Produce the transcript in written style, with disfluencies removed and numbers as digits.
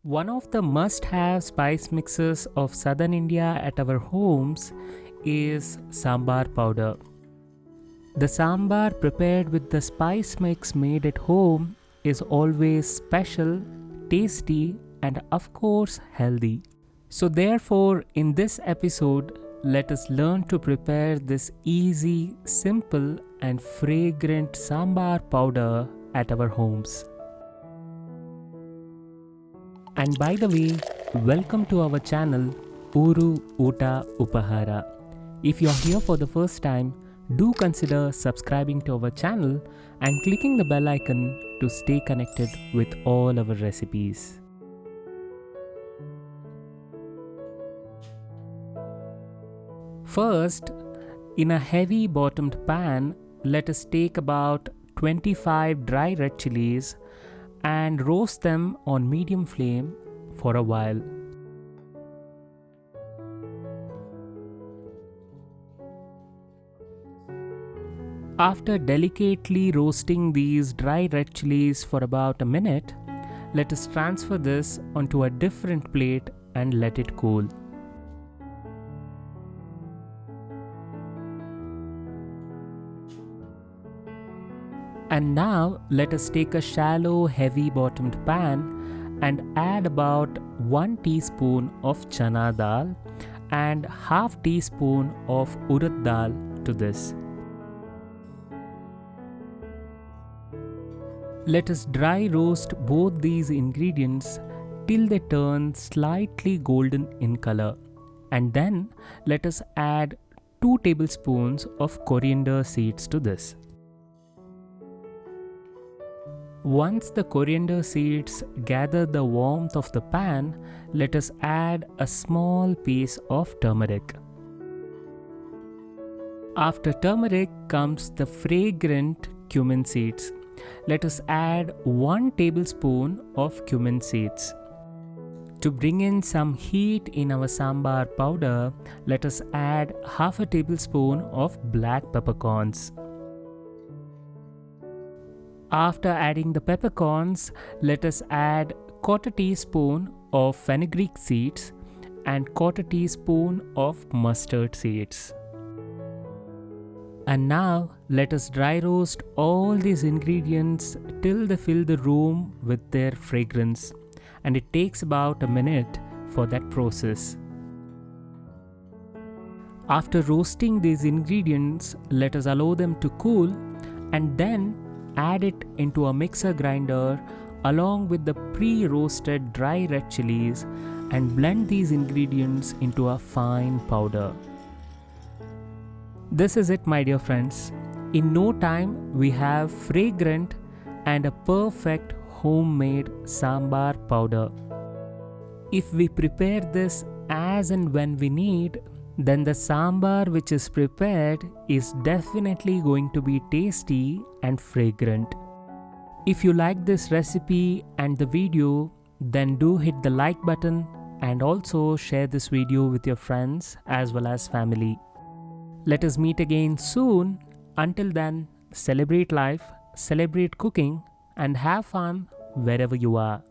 One of the must-have spice mixes of southern India at our homes is sambar powder. The sambar prepared with the spice mix made at home is always special, tasty, and of course healthy. So therefore, in this episode, let us learn to prepare this easy, simple, and fragrant sambar powder at our homes. And by the way, welcome to our channel Uru Uta Upahara. If you are here for the first time, do consider subscribing to our channel and clicking the bell icon to stay connected with all our recipes. First, in a heavy bottomed pan, let us take about 25 dry red chillies and roast them on medium flame for a while. After delicately roasting these dry red chillies for about a minute, let us transfer this onto a different plate and let it cool. And now let us take a shallow heavy bottomed pan and add about 1 teaspoon of chana dal and half teaspoon of urad dal to this. Let us dry roast both these ingredients till they turn slightly golden in color, and then let us add 2 tablespoons of coriander seeds to this. Once the coriander seeds gather the warmth of the pan, let us add a small piece of turmeric. After turmeric comes the fragrant cumin seeds. Let us add 1 tablespoon of cumin seeds. To bring in some heat in our sambar powder, let us add half a tablespoon of black peppercorns. After adding the peppercorns, let us add quarter teaspoon of fenugreek seeds and quarter teaspoon of mustard seeds. And now let us dry roast all these ingredients till they fill the room with their fragrance, and it takes about a minute for that process. After roasting these ingredients, let us allow them to cool and then add it into a mixer grinder along with the pre-roasted dry red chillies and blend these ingredients into a fine powder. This is it, my dear friends. In no time, we have fragrant and a perfect homemade sambar powder. If we prepare this as and when we need, then the sambar which is prepared is definitely going to be tasty and fragrant. If you like this recipe and the video, then do hit the like button and also share this video with your friends as well as family. Let us meet again soon. Until then, celebrate life, celebrate cooking, and have fun wherever you are.